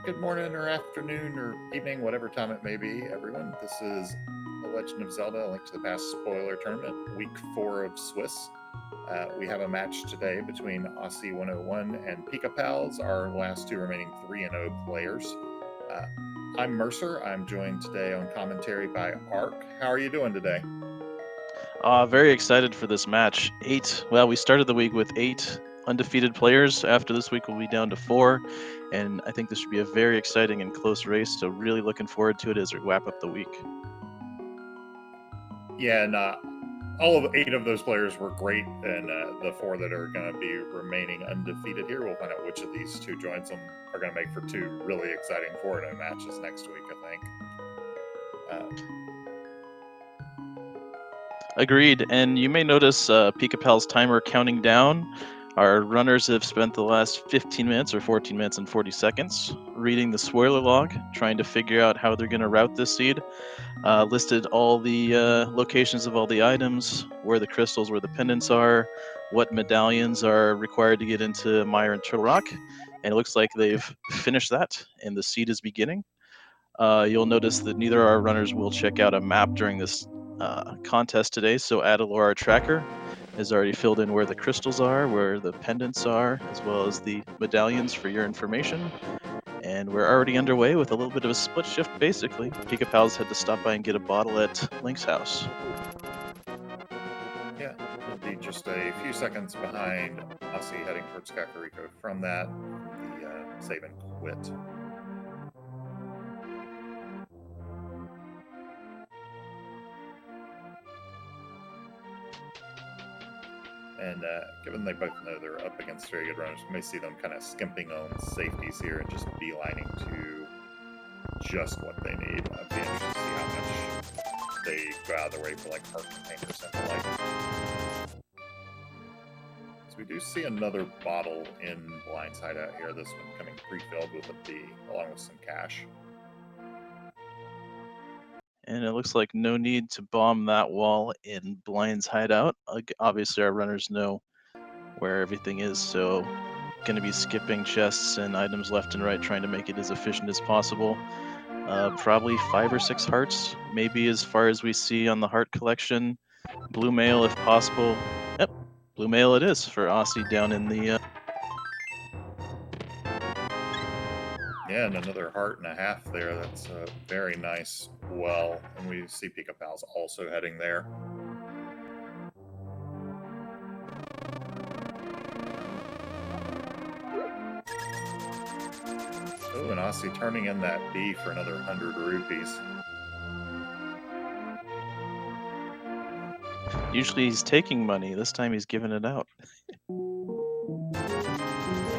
Good morning or afternoon or evening, whatever time it may be, everyone. This is The Legend of Zelda, A Link to the Past spoiler tournament, week 4 of Swiss. We have a match today between Osse101 and Pikapals, our last two remaining 3-0 players. I'm Mercer. I'm joined today on commentary by Ark. How are you doing today? Very excited for this match. We started the week with 8 undefeated players. After this week, we'll be down to 4. And I think this should be a very exciting and close race. So, really looking forward to it as we wrap up the week. Yeah, and all of 8 of those players were great, and the 4 that are going to be remaining undefeated here, we'll find out which of these 2 joins them are going to make for 2 really exciting 4-0 matches next week, I think. Agreed. And you may notice Pikapal's timer counting down. Our runners have spent the last 15 minutes or 14 minutes and 40 seconds reading the spoiler log, trying to figure out how they're going to route this seed. Listed all the locations of all the items, where the crystals, where the pendants are, what medallions are required to get into Mire and Turtle Rock. And it looks like they've finished that, and the seed is beginning. You'll notice that neither of our runners will check out a map during this contest today, so Adalor, our tracker, has already filled in where the crystals are, where the pendants are, as well as the medallions for your information. And we're already underway with a little bit of a split shift, basically. Pikapals had to stop by and get a bottle at Link's house. Yeah, it'll be just a few seconds behind Aussie heading towards Kakariko. From that, the save and quit. And given they both know they're up against very good runners, we may see them kind of skimping on safeties here and just beelining to just what they need. I'd be interested to see how much they go out of their way for like heart containers and the like. So we do see another bottle in Blind's hideout here. This one coming pre-filled with a B, along with some cash. And it looks like no need to bomb that wall in Blind's hideout. Obviously, our runners know where everything is, so going to be skipping chests and items left and right, trying to make it as efficient as possible. Probably 5 or 6 hearts, maybe as far as we see on the heart collection. Blue mail if possible. Yep, blue mail it is for Aussie down in the... Yeah, and another heart and a half there. That's a very nice well. And we see Pikapals also heading there. Oh, and Aussie turning in that B for another 100 rupees. Usually he's taking money. This time he's giving it out.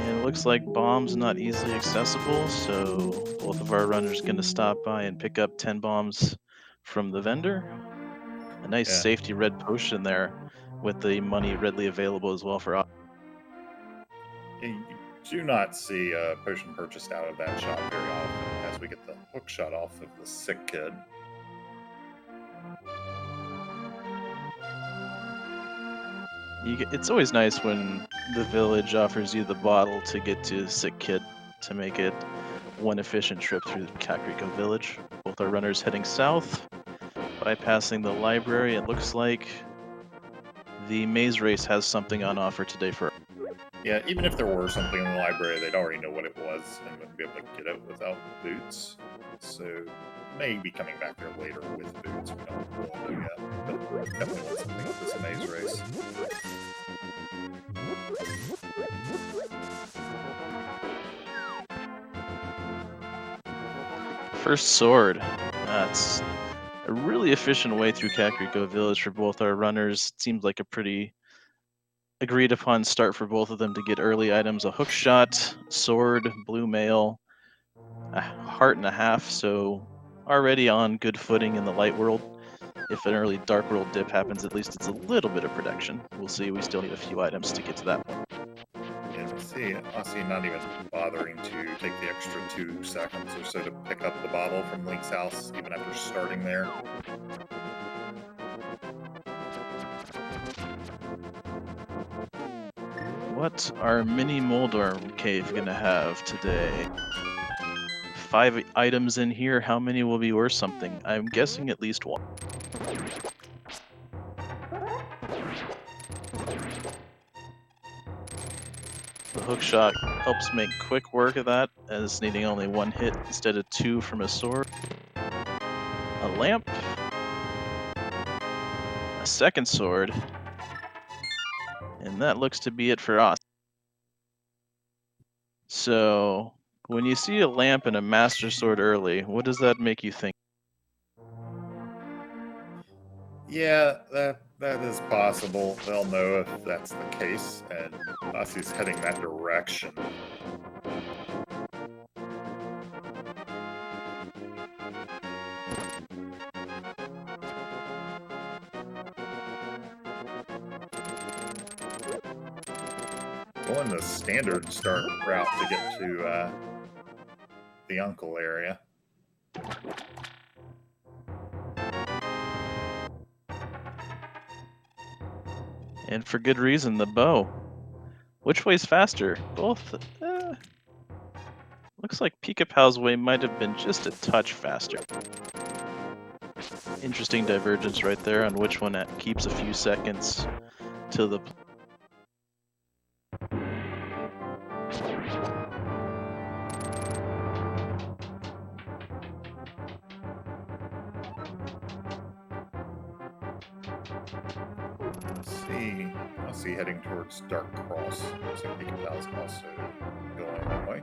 And it looks like bombs not easily accessible, so both of our runners going to stop by and pick up 10 bombs from the vendor. A nice safety red potion there with the money readily available as well for us. You do not see a potion purchased out of that shop very often as we get the hook shot off of the sick kid. It's always nice when the village offers you the bottle to get to sick kid to make it one efficient trip through Kakariko village. Both our runners heading south, bypassing the library. It looks like the maze race has something on offer today for... Yeah, even if there were something in the library, they'd already know what it was and wouldn't be able to get it without boots. So may be coming back there later with boots. We don't really know yet. But definitely want something with this maze race. First sword. That's a really efficient way through Kakariko village for both our runners. It seems like a pretty agreed upon start for both of them to get early items. A hook shot, sword, blue mail, a heart and a half, so already on good footing in the light world. If an early dark world dip happens, at least it's a little bit of protection. We'll see. We still need a few items to get to that point. Yeah, we'll see Aussie not even bothering to take the extra 2 seconds or so to pick up the bottle from Link's house, even after starting there. What are Mini Moldorm Cave gonna have today? 5 items in here, how many will be worth something? I'm guessing at least one. The hookshot helps make quick work of that, as needing only 1 hit instead of 2 from a sword. A lamp. A second sword. And that looks to be it for us. So, when you see a lamp and a master sword early, what does that make you think? Yeah, that is possible. They'll know if that's the case, and Ossie's heading that direction. Going the standard start route to get to the uncle area. And for good reason, the bow. Which way's faster? Both. Looks like Pikapals' way might have been just a touch faster. Interesting divergence right there on which one keeps a few seconds to the. Let's see, heading towards Dark Cross. Looks like Pikapals also going that way.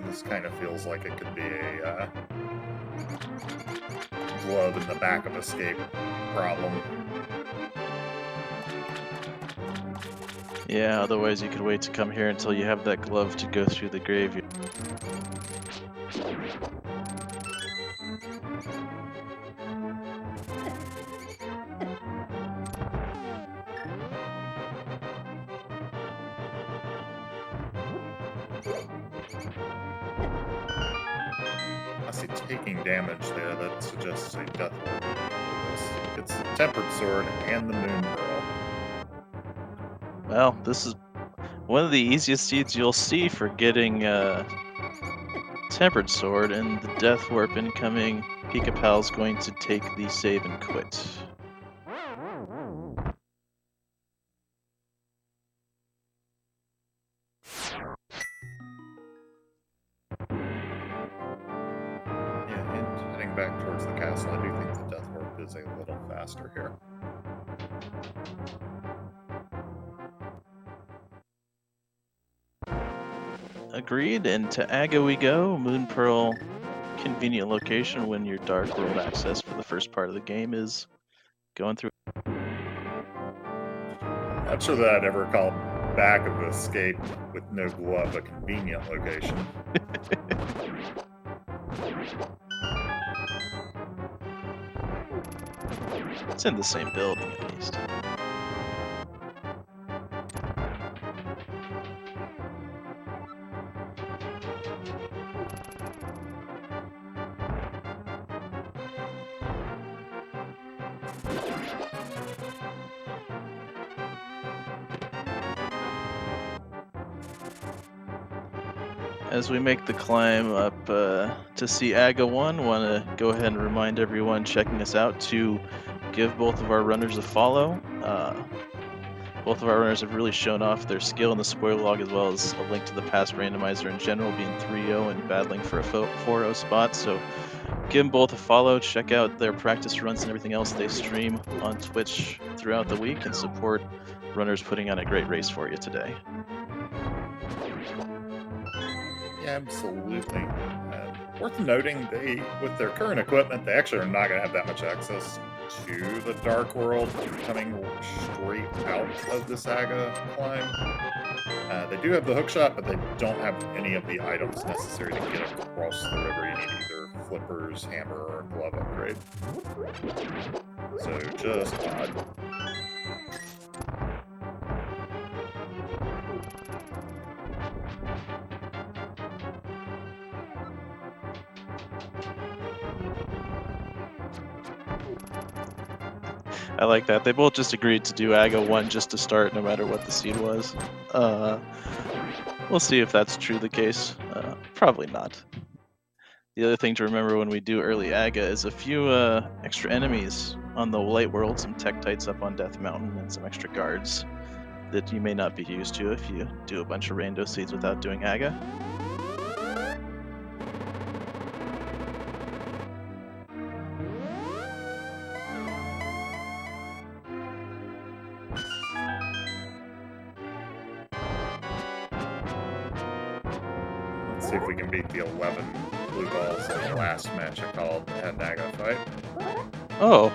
This kind of feels like it could be a glove in the back of escape problem. Yeah, otherwise you could wait to come here until you have that glove to go through the graveyard. I see taking damage there. That suggests a death ward. It's the Tempered Sword and the Moon Pearl. Well, this is one of the easiest seeds you'll see for getting Tempered Sword, and the Death Warp incoming. Pikapal's going to take the save and quit. Yeah, and heading back towards the castle, I do think the Death Warp is a little faster here. Agreed, and to Aga we go. Moon Pearl, convenient location when your Dark World access for the first part of the game is going through. Not sure that I'd ever call back of escape with no glove a convenient location. It's in the same building at least. As we make the climb up to see Aga 1, want to go ahead and remind everyone checking us out to give both of our runners a follow. Both of our runners have really shown off their skill in the spoiler log, as well as a link to the past randomizer in general, being 3-0 and battling for a 4-0 spot. So give them both a follow, check out their practice runs and everything else they stream on Twitch throughout the week, and support runners putting on a great race for you today. Yeah, absolutely. Worth noting, with their current equipment, they actually are not going to have that much access to the Dark World coming straight out of the Saga climb. They do have the hookshot, but they don't have any of the items necessary to get across the river. You need either flippers, hammer, or glove upgrade. So just odd. I like that. They both just agreed to do Aga 1 just to start, no matter what the seed was. We'll see if that's true the case. Probably not. The other thing to remember when we do early Aga is a few extra enemies on the light world, some Tektites up on Death Mountain, and some extra guards that you may not be used to if you do a bunch of rando seeds without doing Aga. Let's see if we can beat the 11 blue balls in the last match I called the head Aga fight. Oh,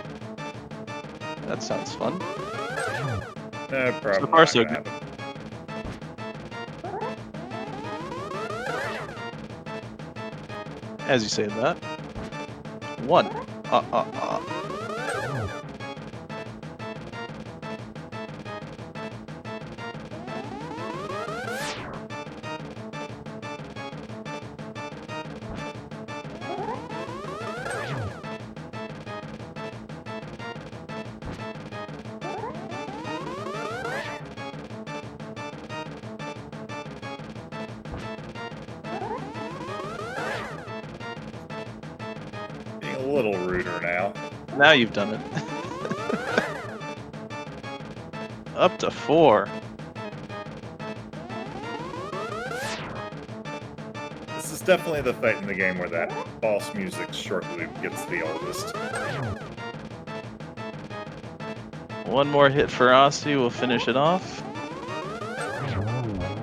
that sounds fun. Probably So far, not so gonna good. happen. As you say that. 1. Being a little ruder now. Now you've done it. Up to 4. This is definitely the fight in the game where that boss music short loop gets the oldest. One more hit for Aussie, we'll finish it off.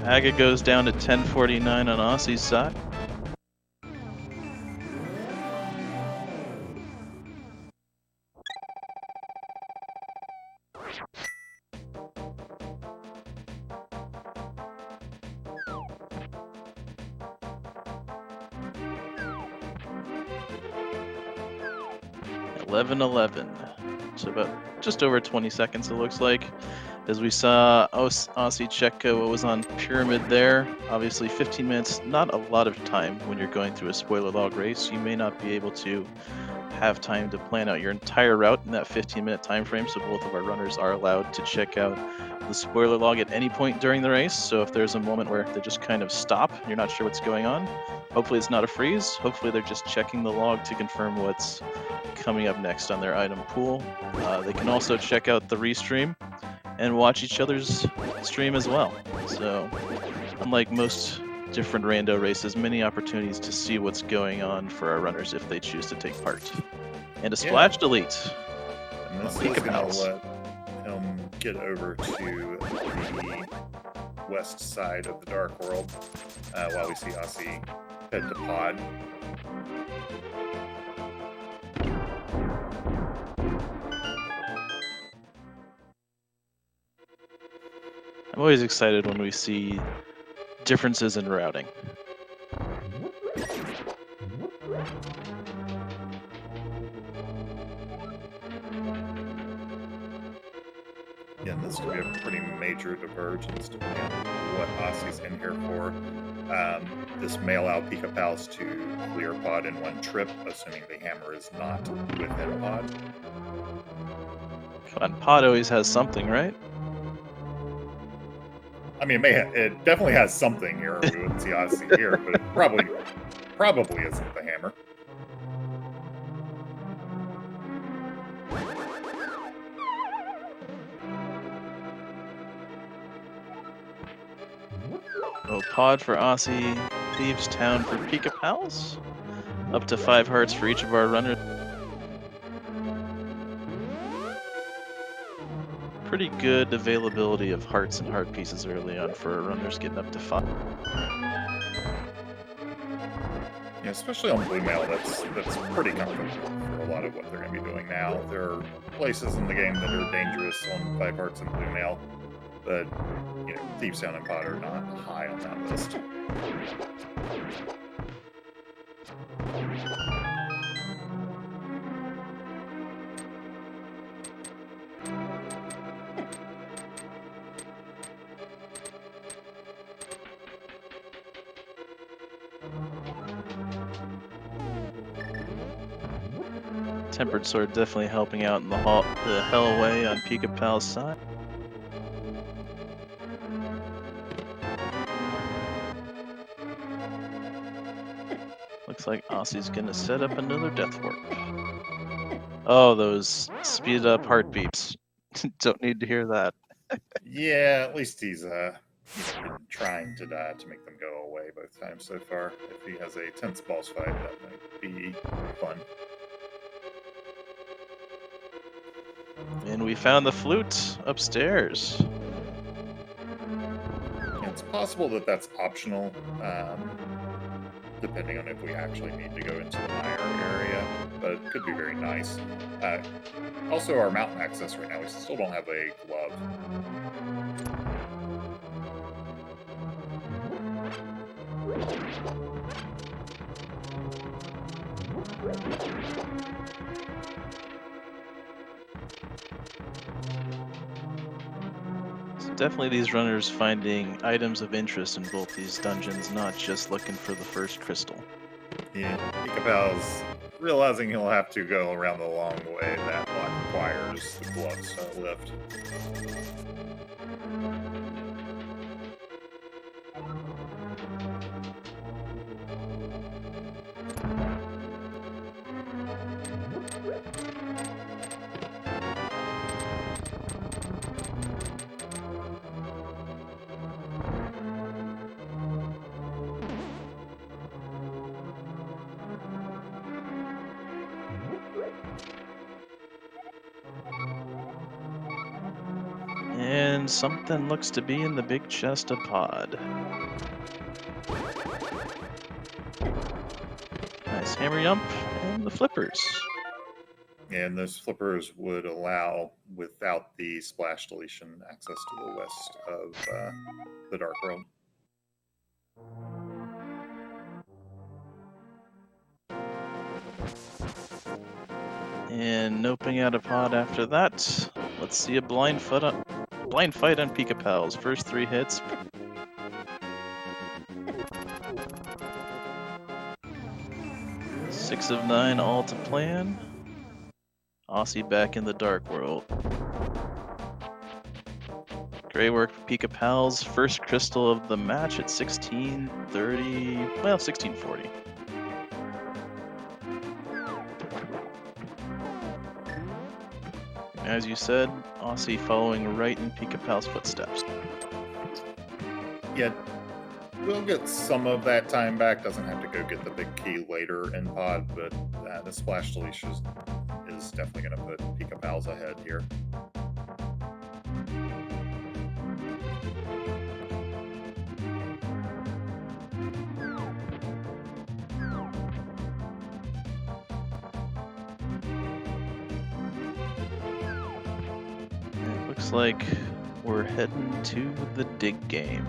Aga goes down to 1049 on Aussie's side. $11.11. So about just over 20 seconds it looks like. As we saw Aussie check what was on Pyramid there. Obviously 15 minutes, not a lot of time when you're going through a spoiler log race. You may not be able to have time to plan out your entire route in that 15-minute time frame, so both of our runners are allowed to check out the spoiler log at any point during the race. So if there's a moment where they just kind of stop, you're not sure what's going on, hopefully it's not a freeze. Hopefully they're just checking the log to confirm what's coming up next on their item pool. They can also check out the restream and watch each other's stream as well. So unlike most different rando races, many opportunities to see what's going on for our runners if they choose to take part. And a splash delete. And this is going to let him get over to the west side of the Dark World while we see Aussie head to Pod. I'm always excited when we see differences in routing. Yeah, this could be a pretty major divergence depending on what Aussie's in here for. This may allow Pikapals to clear Pod in one trip, assuming the hammer is not within Pod. Come on, Pod always has something, right? I mean, it definitely has something here. We wouldn't see Aussie here, but it probably isn't the hammer. Oh, Pod for Aussie, Thieves Town for Pikapals. Up to 5 hearts for each of our runners. Pretty good availability of hearts and heart pieces early on for our runners, getting up to 5. Yeah, especially on Blue Mail, that's pretty comfortable for a lot of what they're going to be doing now. There are places in the game that are dangerous on 5 hearts and Blue Mail, but Thieves Town and Pod are not high on that list. Tempered Sword definitely helping out in the hell away on Pikapal's side. Looks like Osse's gonna set up another death warp. Oh, those speed up heartbeats. Don't need to hear that. Yeah, at least he's been trying to die to make them go away both times so far. If he has a tense boss fight, that might be fun. And we found the flute upstairs. It's possible that that's optional, depending on if we actually need to go into the mire area, but it could be very nice. Also, our mountain access right now, we still don't have a glove. So definitely these runners finding items of interest in both these dungeons, not just looking for the first crystal. Yeah, Pikapals realizing he'll have to go around the long way, that requires the gloves to lift. And something looks to be in the big chest of pod. Nice hammer jump and the flippers. And those flippers would allow, without the splash deletion, access to the west of the Dark World. And noping out a pod after that. Let's see a blind fight on Pikapals. First 3 hits. Six of 9 all to plan. Osse back in the Dark World. Great work, Pikapals. First crystal of the match at 16:30. Well, 16:40. As you said, Osse following right in Pikapal's footsteps. Yeah, we'll get some of that time back. Doesn't have to go get the big key later in pod, but the splash deletion is definitely going to put Pikapals ahead here. Looks like we're heading to the dig game.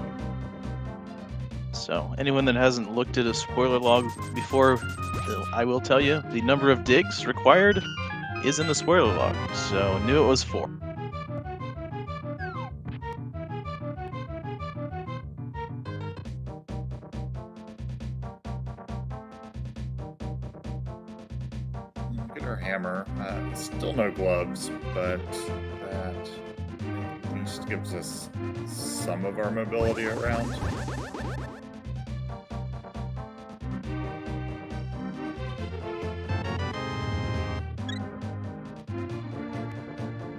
So anyone that hasn't looked at a spoiler log before, I will tell you the number of digs required is in the spoiler log. So knew it was 4. Get our hammer. Still no gloves, but that at least gives us some of our mobility around.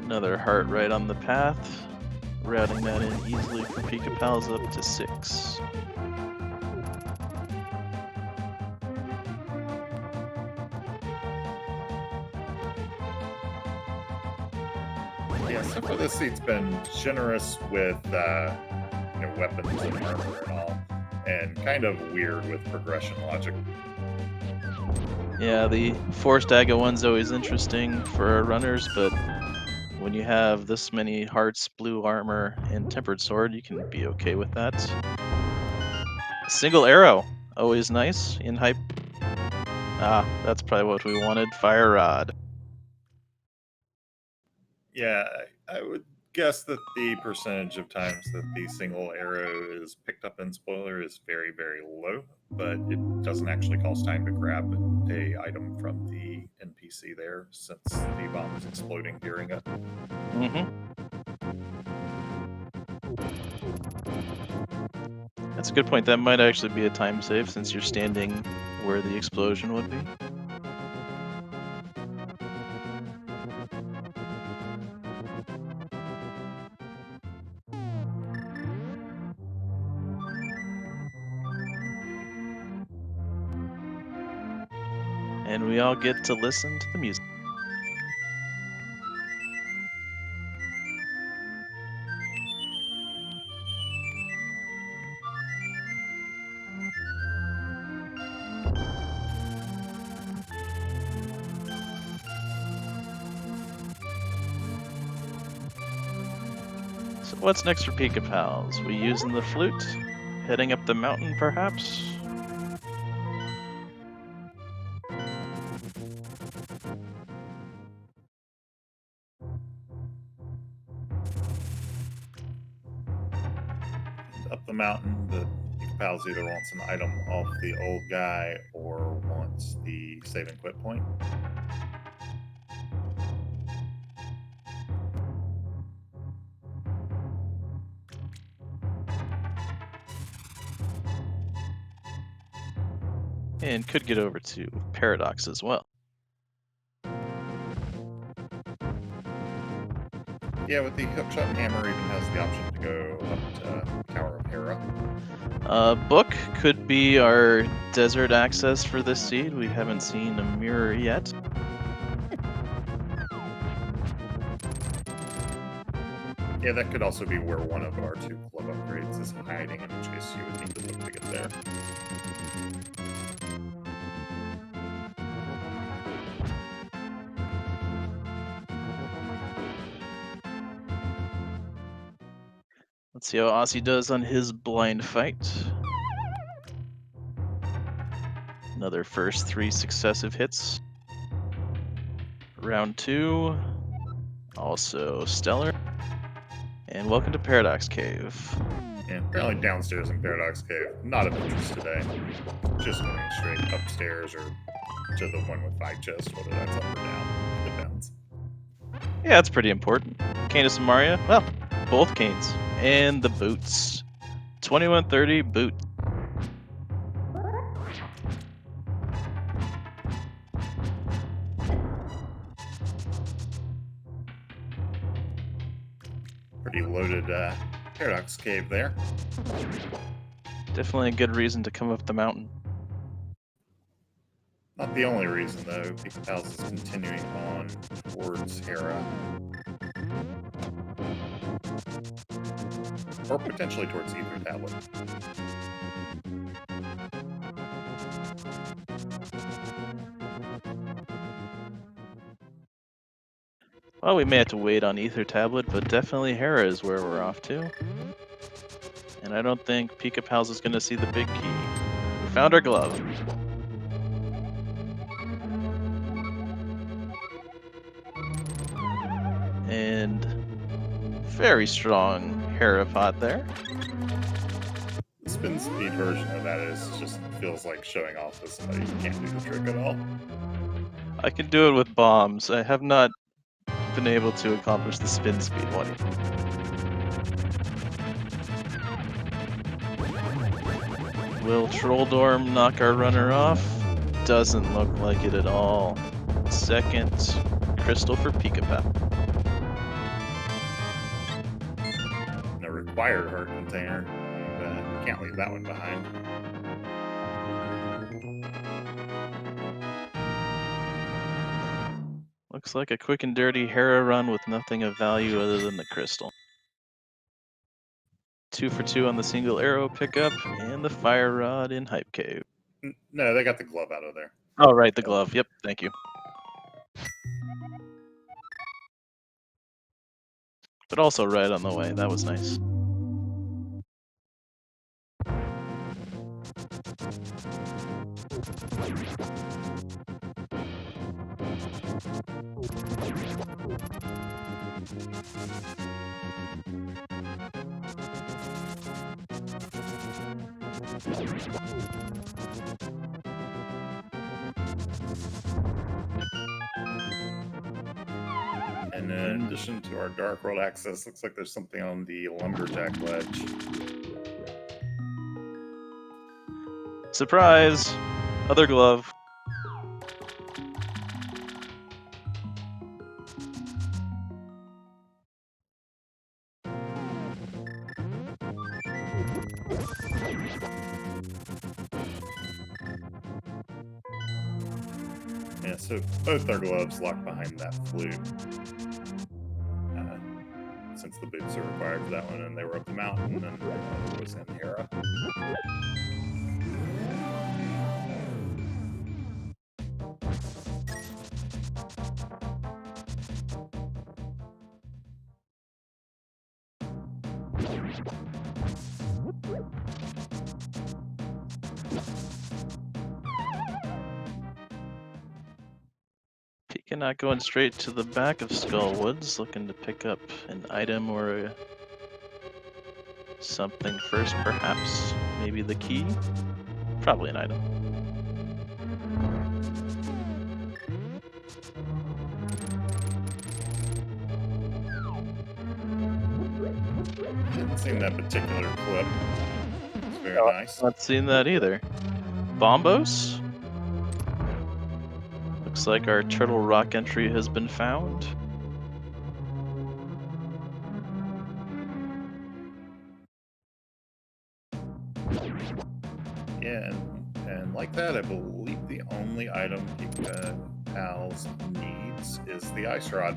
Another heart right on the path, routing that in easily for Pikapals up to 6. Yeah, so far this seat's been generous with weapons and armor and all, and kind of weird with progression logic. Yeah, the forced Aga one's always interesting for our runners, but when you have this many hearts, blue armor, and tempered sword, you can be okay with that. Single arrow, always nice in hype. Ah, that's probably what we wanted. Fire rod. Yeah, I would guess that the percentage of times that the single arrow is picked up in spoiler is very, very low, but it doesn't actually cost time to grab a item from the the NPC there, since the bomb is exploding during it. That's a good point. That might actually be a time save since you're standing where the explosion would be. And we all get to listen to the music. So what's next for Pikapals? We using the flute? Heading up the mountain, perhaps? Up the mountain, the Pikapals either wants an item off the old guy or wants the save and quit point. And could get over to Paradox as well. Yeah, with the hookshot and hammer even has the option to go up to Tower of Hera. Book could be our desert access for this seed. We haven't seen a mirror yet. Yeah, that could also be where one of our 2 club upgrades is hiding, in which case you would need the book to get there. Let's see how Osse does on his blind fight. Another first 3 successive hits. Round 2, also stellar. And welcome to Paradox Cave. And apparently downstairs in Paradox Cave, not of interest today. Just going straight upstairs or to the one with 5 chests, whether that's up or down. Depends. Yeah, that's pretty important. Canis and Maria? Well, both Canes. And the boots. 2130 boot. Pretty loaded Paradox Cave there. Definitely a good reason to come up the mountain. Not the only reason, though. Pikapals is continuing on towards Hera. Or potentially towards Ether Tablet. Well, we may have to wait on Ether Tablet, but definitely Hera is where we're off to. And I don't think Pikapals is going to see the big key. We found our glove. And very strong Hera pot there. The spin speed version of that just feels like showing off to somebody who can't do the trick at all. I can do it with bombs. I have not been able to accomplish the spin speed one. Will Trolldorm knock our runner off? Doesn't look like it at all. Second crystal for Pikapal. No required heart container. You can't leave that one behind. Looks like a quick and dirty Hera run with nothing of value other than the crystal. 2 for 2 on the single arrow pickup and the fire rod in Hype Cave. No, they got the glove out of there. Oh, right, the glove. Yep, thank you. But also right on the way. That was nice. And in addition to our Dark World access, looks like there's something on the Lumberjack ledge. Surprise! Other glove. Yeah, so both our gloves locked behind that flute. Since the boots are required for that one, and they were up the mountain, and the other was in Hera. Pika not going straight to the back of Skullwoods, looking to pick up an item or something first, perhaps. Maybe the key? Probably an item. Haven't seen that particular clip. It's very nice. Not seen that either. Bombos? Looks like our Turtle Rock entry has been found. Yeah, and like that, I believe the only item Pikapals needs is the ice rod.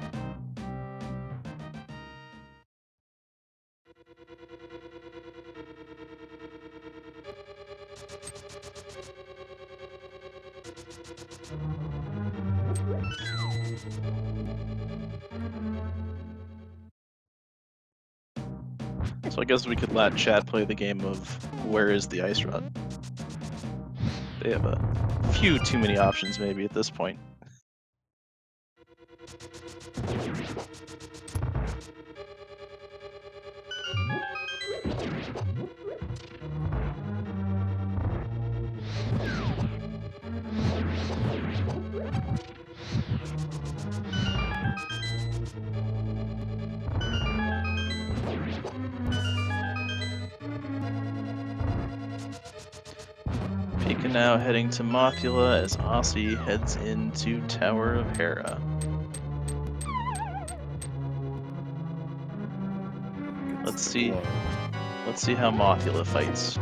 So I guess we could let chat play the game of where is the ice rod. They have a few too many options maybe at this point. Pika now heading to Mothula as Osse heads into Tower of Hera. Let's see how Mothula fights.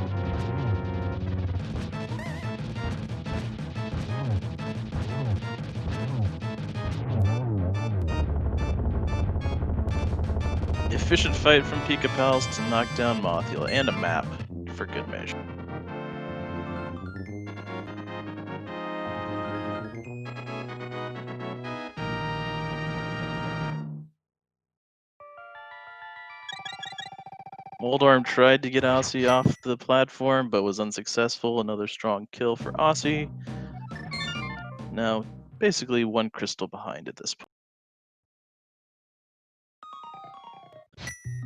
Efficient fight from Pikapals to knock down Mothula, and a map, for good measure. Moldorm tried to get Osse off the platform, but was unsuccessful. Another strong kill for Osse. Now, basically one crystal behind at this point.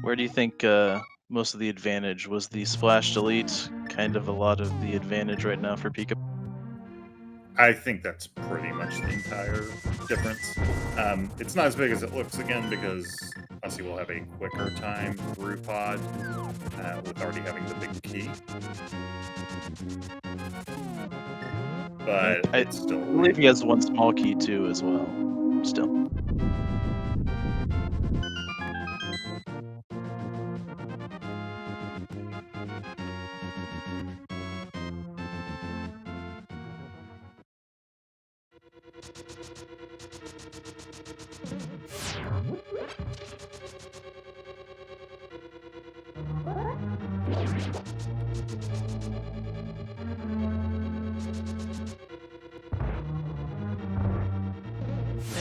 Where do you think most of the advantage was? The splash delete kind of a lot of the advantage right now for Pika? I think that's pretty much the entire difference. It's not as big as it looks again because Osse will have a quicker time through pod with already having the big key. But I it's still. believe he has one small key too as well. Still.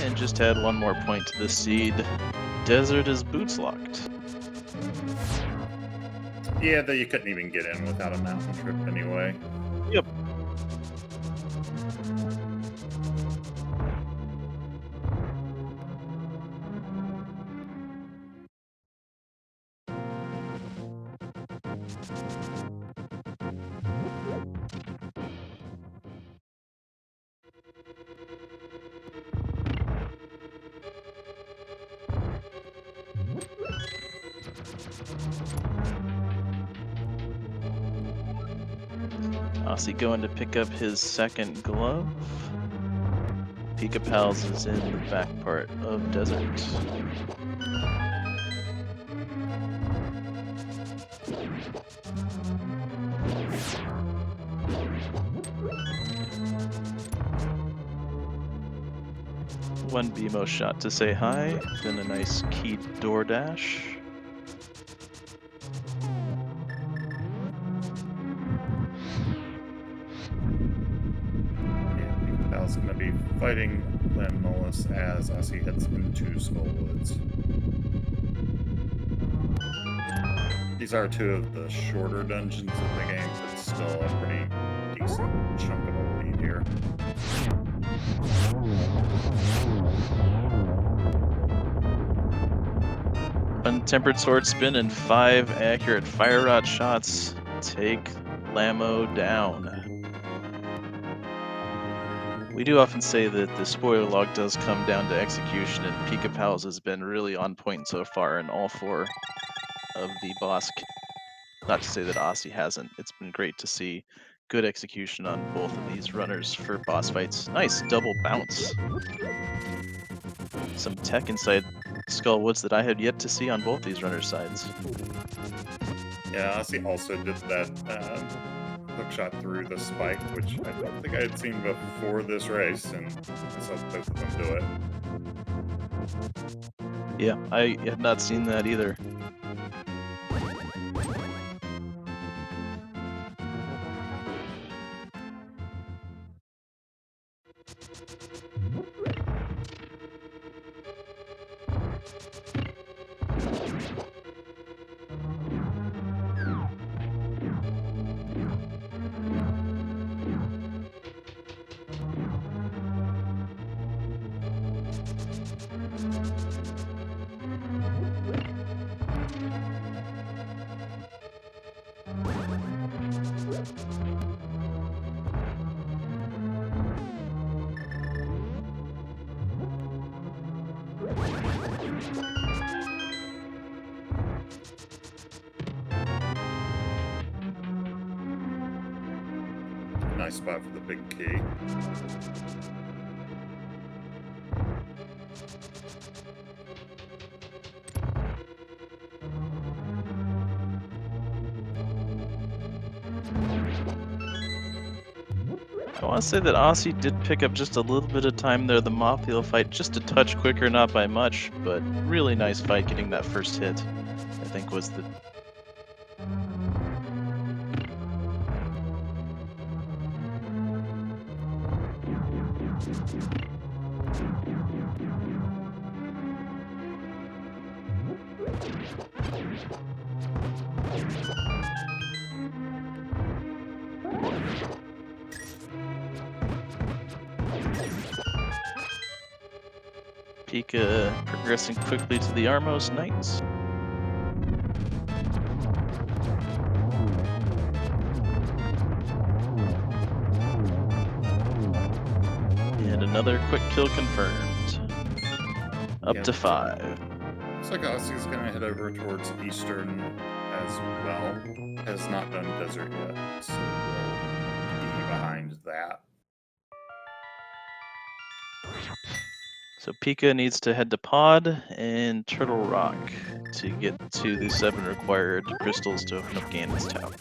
And just add one more point to the seed. Desert is boots locked. Yeah, though you couldn't even get in without a mountain trip anyway. Yep. Osse going to pick up his second glove. Pikapals is in the back part of desert. One BMO shot to say hi, then a nice keyed door dash. Pikapals going to be fighting Landmolus as Osse heads into Skullwoods. These are two of the shorter dungeons of the game, but still a pretty decent chunk of a lead here. Untempered sword spin and 5 accurate fire rod shots take Lamo down. We do often say that the spoiler log does come down to execution, and Pikapals has been really on point so far in all 4 of the boss. Not to say that Osse hasn't. It's been great to see good execution on both of these runners for boss fights. Nice double bounce. Some tech inside Skullwoods that I had yet to see on both these runners' sides. Yeah, Osse also did that hook shot through the spike, which I don't think I had seen before this race, and I saw both of them do it. Yeah, I had not seen that either. Nice spot for the big key. I want to say that Osse did pick up just a little bit of time there, the Mophiel fight, just a touch quicker, not by much, but really nice fight getting that first hit, I think was the... Pika progressing quickly to the Armos Knights. And another quick kill confirmed. Up to 5. Looks like Osse's going to head over towards Eastern as well. Has not done Desert yet, so we'll be behind that. So Pika needs to head to Pod and Turtle Rock to get to the 7 required crystals to open up Ganon's Tower.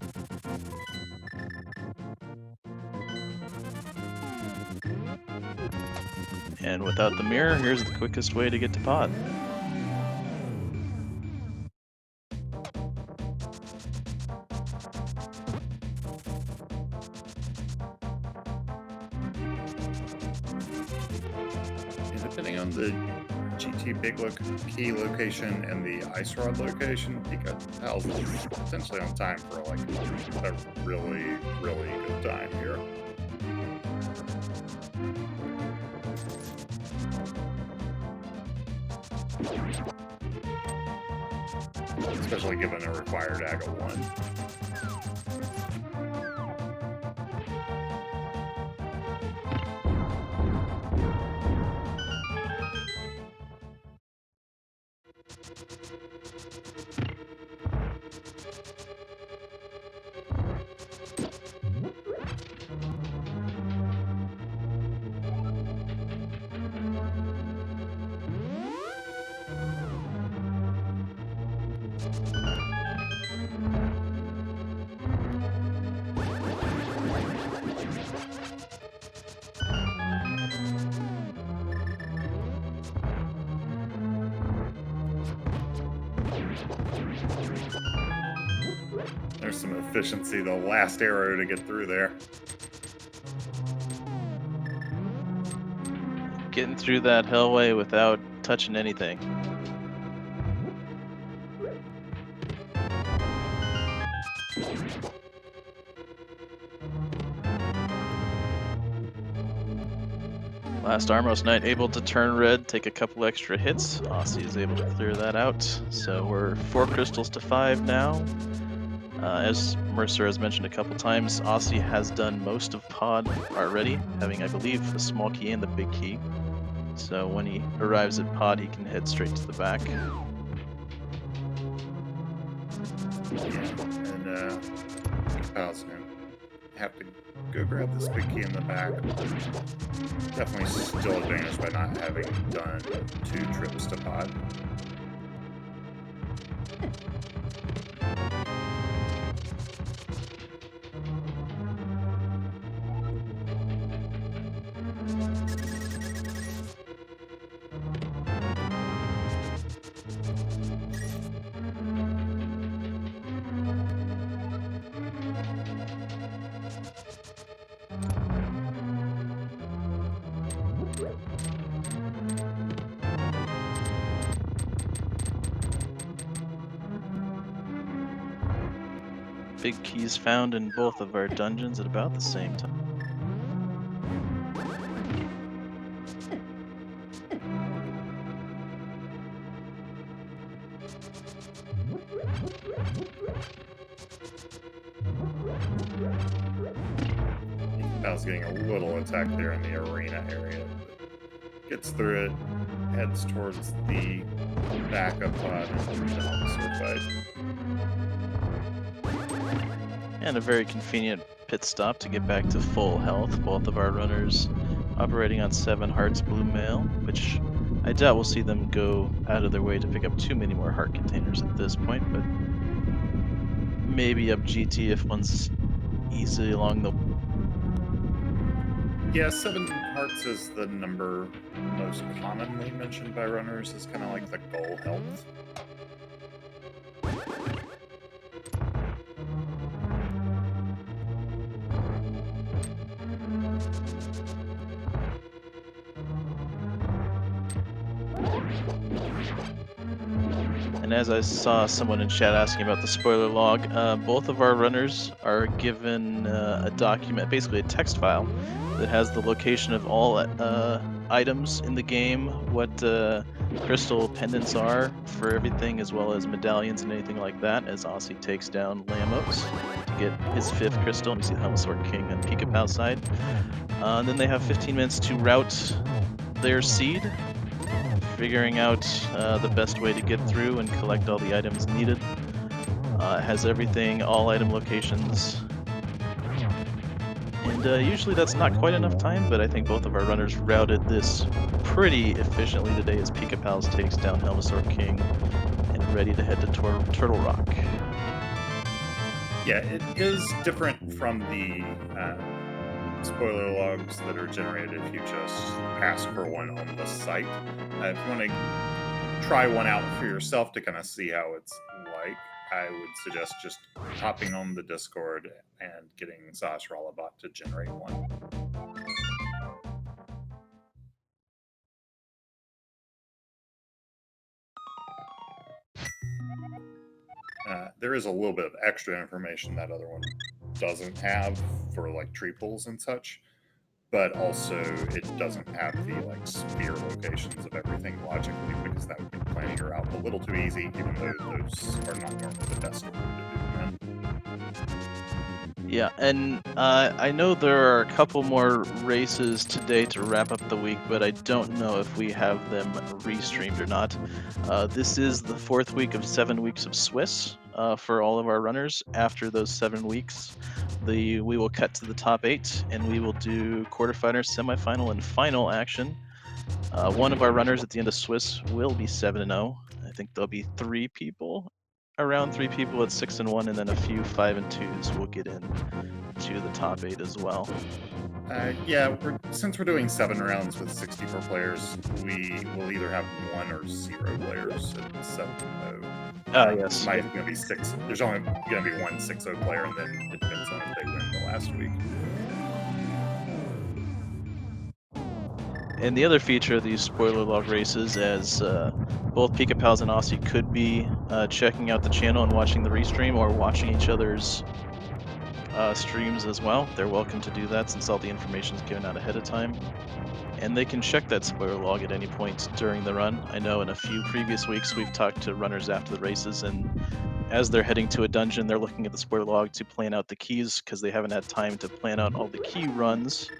And without the mirror, here's the quickest way to get to Pod. Depending on the GT Big Key location and the Ice Rod location, Pikapals is potentially on time for like a really, really good time here. Especially given a required Aga 1. There's some efficiency, the last arrow to get through there. Getting through that hellway without touching anything. Last Armos Knight able to turn red, take a couple extra hits. Osse is able to clear that out. So we're 4 crystals to 5 now. As Mercer has mentioned a couple times, Osse has done most of pod already, having, I believe, the small key and the big key. So when he arrives at pod, he can head straight to the back. Yeah, and Pikapals gonna have to go grab this big key in the back. Definitely still advantaged by not having done 2 trips to pod. Big keys found in both of our dungeons at about the same time. Pikapals getting a little attack there in the arena area. But gets through it, heads towards the back of pod and the officer fight. And a very convenient pit stop to get back to full health. Both of our runners operating on 7 hearts blue mail, which I doubt we'll see them go out of their way to pick up too many more heart containers at this point, but maybe up GT if one's easily along the... Yeah, 7 hearts is the number most commonly mentioned by runners as kind of like the goal health. And as I saw someone in chat asking about the spoiler log, both of our runners are given a document, basically a text file, that has the location of all items in the game, what crystal pendants are for everything, as well as medallions and anything like that, as Osse takes down Lamos to get his 5th crystal. We see the Helmsword King on Pikapals' side. Then they have 15 minutes to route their seed, figuring out the best way to get through and collect all the items needed. It has everything, all item locations. And usually that's not quite enough time, but I think both of our runners routed this pretty efficiently today as Pikapals takes down Helmsword King and ready to head to Turtle Rock. Yeah, it is different from the spoiler logs that are generated if you just ask for one on the site. If you want to try one out for yourself to kind of see how it's like, I would suggest just hopping on the Discord and getting Sasralabot to generate one. There is a little bit of extra information that other one doesn't have for like tree pulls and such, but also it doesn't have the like sphere locations of everything logically, because that would make planning your route a little too easy, even though those are not normally the best way to do that. Yeah, and I know there are a couple more races today to wrap up the week, but I don't know if we have them restreamed or not. This is the 4th week of 7 weeks of Swiss for all of our runners. After those 7 weeks, we will cut to the top 8, and we will do quarterfinal, semifinal, and final action. One of our runners at the end of Swiss will be 7-0. I think there'll be 3 people. Around 3 people at 6-1, and then a few 5 and 2s will get in to the top 8 as well. Yeah, since we're doing 7 rounds with 64 players, we will either have 1 or 0 players at 7-0. Yes. Might going to be 6. There's only going to be one 6-0 player, and then it depends on if they win the last week. And the other feature of these spoiler log races, as both Pikapals and Osse could be checking out the channel and watching the restream, or watching each other's streams as well. They're welcome to do that since all the information is given out ahead of time. And they can check that spoiler log at any point during the run. I know in a few previous weeks we've talked to runners after the races, and as they're heading to a dungeon, they're looking at the spoiler log to plan out the keys because they haven't had time to plan out all the key runs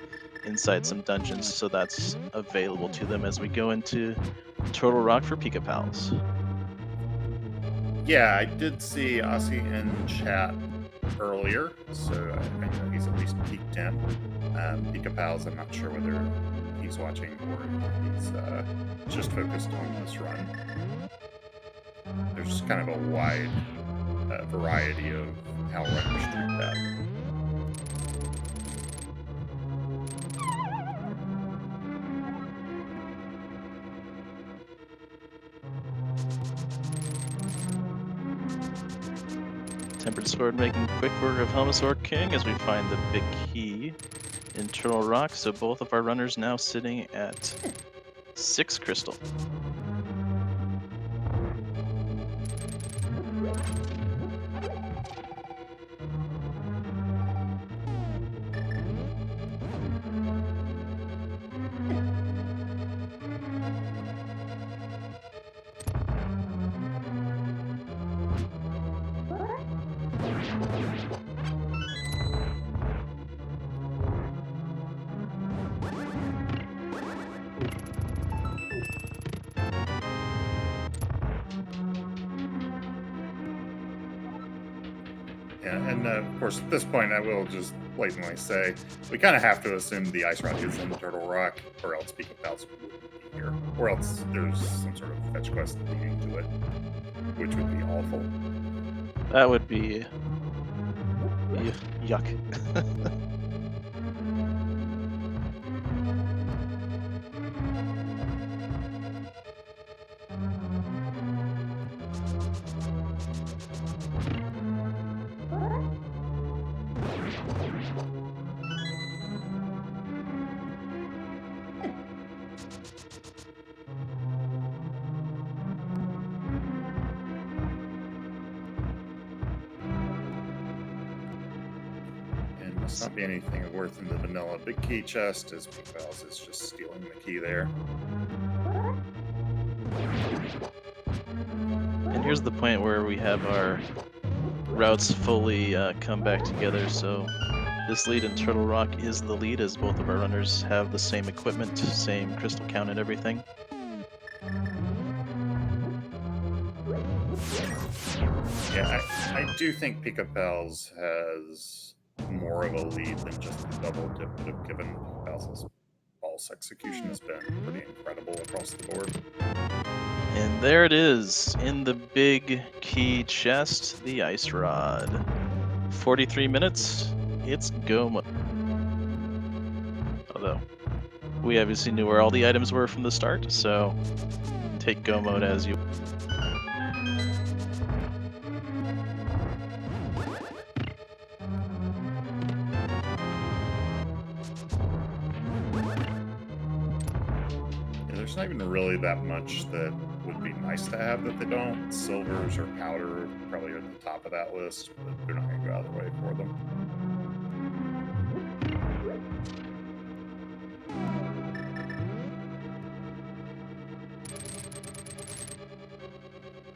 inside some dungeons. So that's available to them as we go into Turtle Rock for Pikapals. Yeah, I did see Osse in chat earlier, so I know he's at least peeked in. Pikapals, I'm not sure whether he's watching or if he's just focused on this run. There's kind of a wide variety of how runners treat that. Tempered Sword making quick work of Helmasaur King as we find the big key in Turtle Rock. So both of our runners now sitting at 6 crystal. Yeah, and of course, at this point, I will just blatantly say we kind of have to assume the Ice Rod is in Turtle Rock, or else Pikapals wouldn't be here, or else there's some sort of fetch quest leading to it, which would be awful. That would be yuck. Must not be anything of worth in the vanilla big key chest, as Pikapals is just stealing the key there. And here's the point where we have our routes fully come back together. So this lead in Turtle Rock is the lead, as both of our runners have the same equipment, same crystal count and everything. Yeah, I do think Pikapals has more of a lead than just the double dip would have given. Pikapals' pulse execution has been pretty incredible across the board. And there it is, in the big key chest, the Ice Rod. 43 minutes, it's go mode. Although, we obviously knew where all the items were from the start, so take go mode as you... There's not even really that much that would be nice to have that they don't. Silvers or powder probably are at the top of that list, but they're not going to go out of the way for them.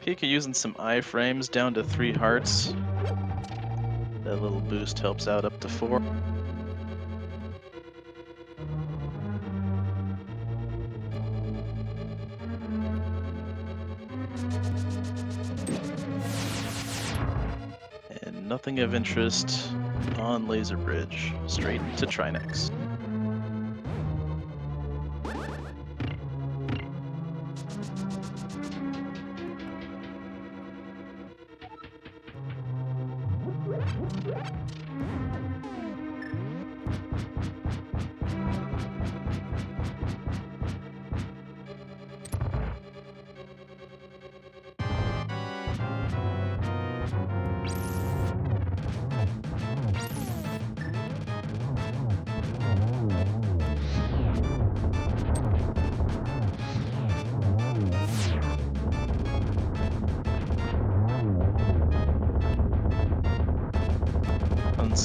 Pika using some iframes down to 3 hearts. That little boost helps out up to 4. And nothing of interest on Laser Bridge. Straight to Trinex.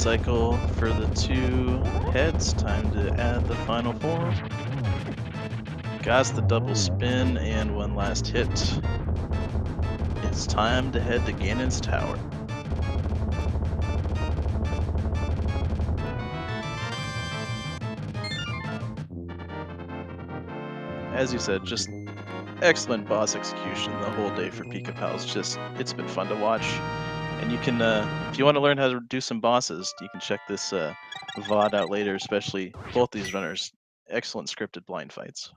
cycle for the two heads. Time to add the final four. Got the double spin and one last hit. It's time to head to Ganon's tower. As you said, just excellent boss execution the whole day for Pikapals. Just, it's been fun to watch. And you can, if you want to learn how to do some bosses, you can check this VOD out later, especially both these runners. Excellent scripted blind fights.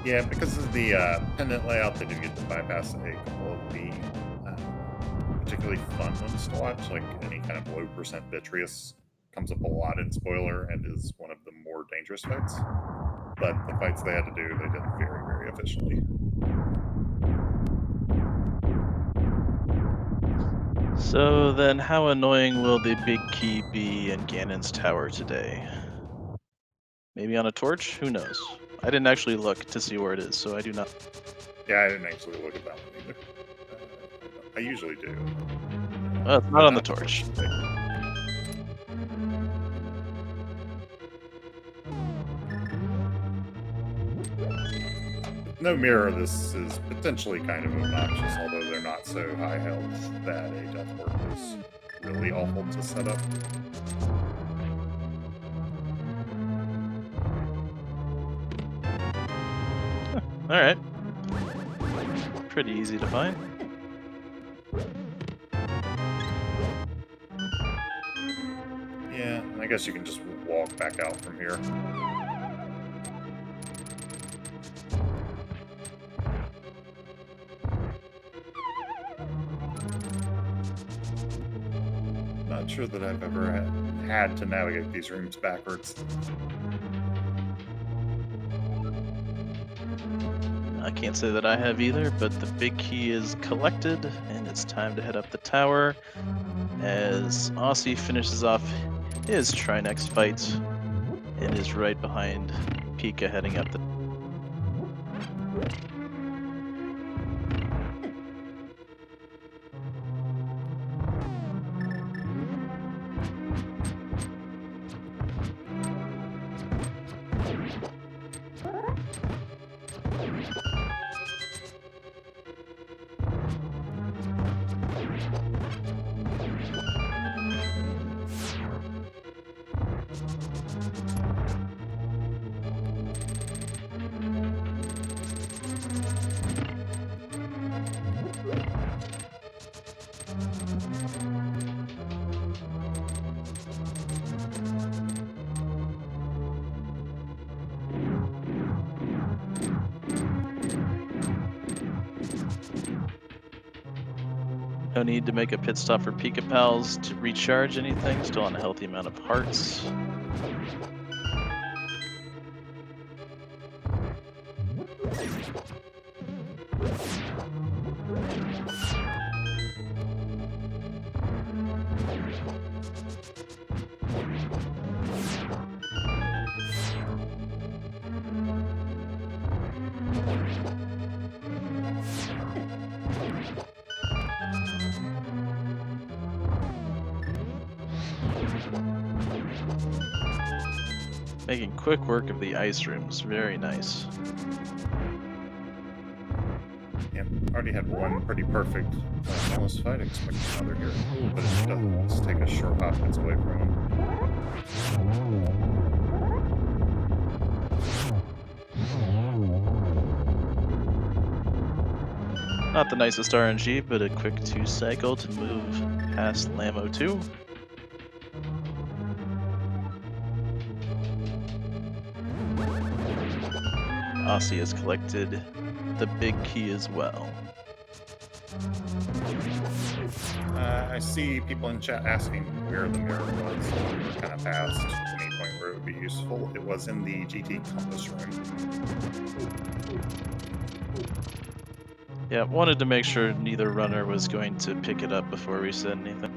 Yeah, because of the pendant layout, they do get to bypass a couple of the particularly fun ones to watch, like any kind of low percent vitreous comes up a lot in spoiler and is one of the more dangerous fights. But the fights they had to do, they did very, very efficiently. So then how annoying will the big key be in Ganon's tower today? Maybe on a torch? Who knows? I didn't actually look to see where it is, so I do not. Yeah, I didn't actually look at that one either. I usually do. It's not on the torch. No mirror, this is potentially kind of obnoxious, although they're not so high health that a death warp is really awful to set up. Alright. Pretty easy to find. Yeah, I guess you can just walk back out from here. Not sure that I've ever had to navigate these rooms backwards. I can't say that I have either, but the big key is collected, and it's time to head up the tower as Osse finishes off his Trinex fight and is right behind Pika heading up the... No need to make a pit stop for Pikapals to recharge anything, still on a healthy amount of hearts. Making quick work of the ice rooms, very nice. Yeah, already had one pretty perfect almost fight. Expect another here, but it does take a short hop gets away from him. Not the nicest RNG, but a quick 2 cycle to move past Lamo 2. Osse has collected the big key as well. I see people in chat asking where the mirror was. We're kind of past any point where it would be useful. It was in the GT compass room. Yeah, wanted to make sure neither runner was going to pick it up before we said anything.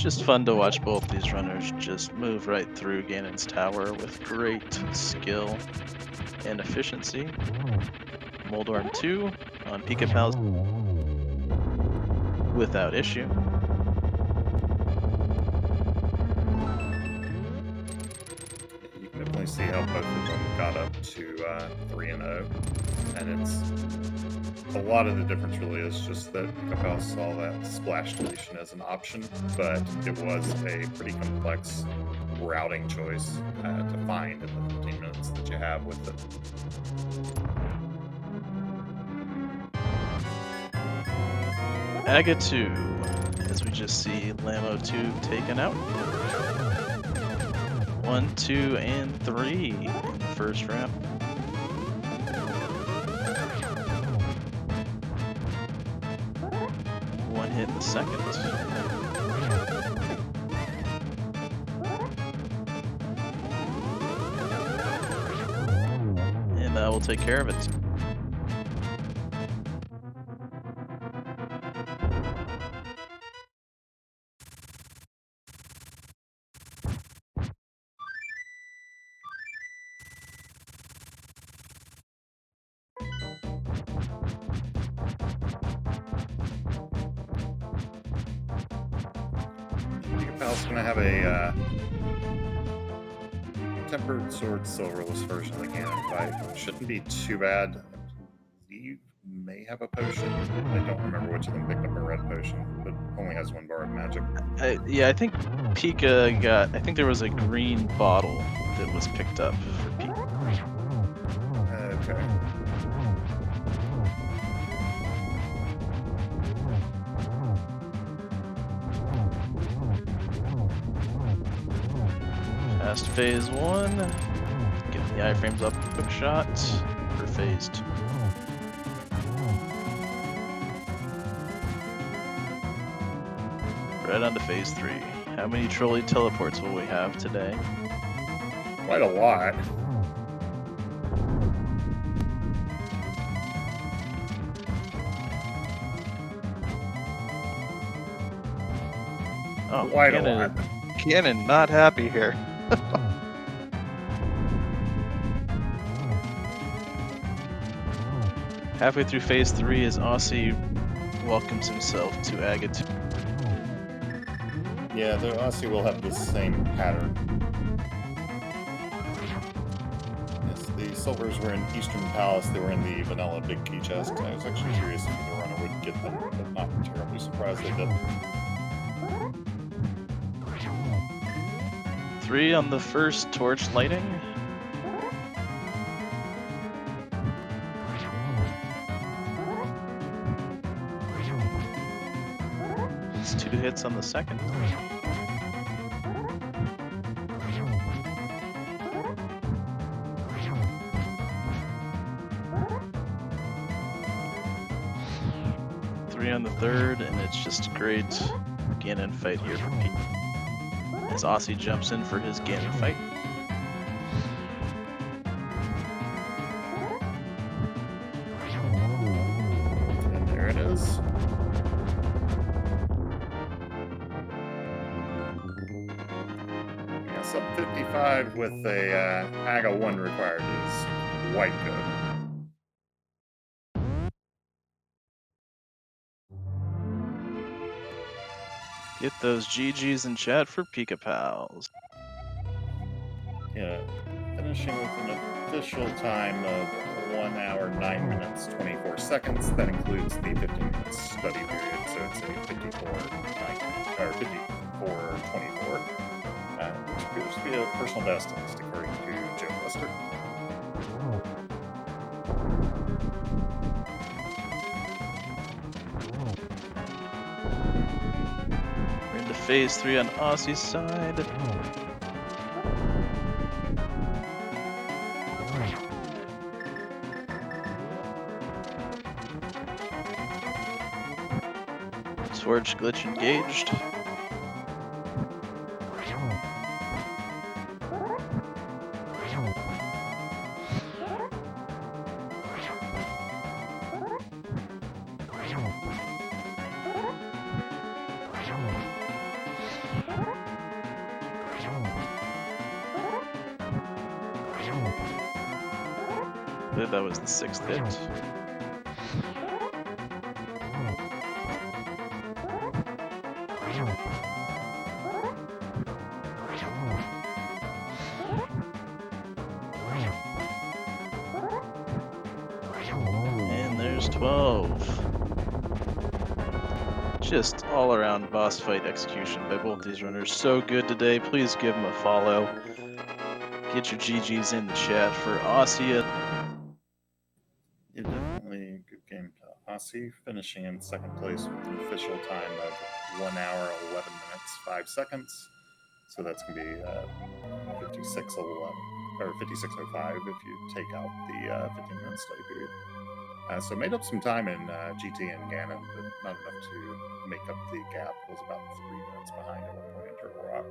just fun to watch both these runners just move right through Ganon's tower with great skill and efficiency. Moldorm 2 on Pikapals without issue. You can definitely see how both of them got up to 3-0, and it's a lot of the difference really is just that Pikapals saw that splash deletion as an option, but it was a pretty complex routing choice to find in the 15 minutes that you have with it. Aga 2, as we just see Lamo 2 taken out. 1, 2, and 3 in the first round. One hit in the second. And that will take care of it. Pikapals going to have a tempered sword silverless version of the Ganon fight. Shouldn't be too bad. I believe may have a potion. I don't remember which of them picked up a red potion, but only has 1 bar of magic. Yeah, I think Pika got. I think there was a green bottle that was picked up for Pika. Okay. Past phase 1. Get the iframes up, quick shot for phase 2. Right on to phase 3. How many trolley teleports will we have today? Quite a lot. Oh, Quite a lot. Ganon not happy here. Halfway through phase 3 as Osse welcomes himself to Aga 2. Yeah, the Osse will have the same pattern. Yes, the silvers were in Eastern Palace. They were in the vanilla big key chest. I was actually curious if the runner would get them, but not terribly surprised they didn't. 3 on the first torch lighting. It's 2 hits on the second. On the third, and it's just a great Ganon fight here for Pete. As Osse jumps in for his Ganon fight. And there it is. Yeah, sub 55 with a Aga 1 required is quite good. Get those GGs in chat for Pikapals. Yeah, finishing with an official time of 1 hour, 9 minutes, 24 seconds. That includes the 15 minutes study period, so it's a 54-24, which appears to be a personal best, at least according to Joe Lester. Into phase 3 on Osse's side. Swords glitch engaged. I believe that was the 6th hit. And there's 12. Just all around boss fight execution by both these runners. So good today. Please give them a follow. Get your GGs in the chat for Osse101. Yeah, definitely a good game to Osse, finishing in second place with an official time of 1 hour, 11 minutes, 5 seconds. So that's going to be 56:11 or 56:05 if you take out the 15-minute study period. So made up some time in GT and Ganon, but not enough to make up the gap. Was about 3 minutes behind at one point in Turtle Rock.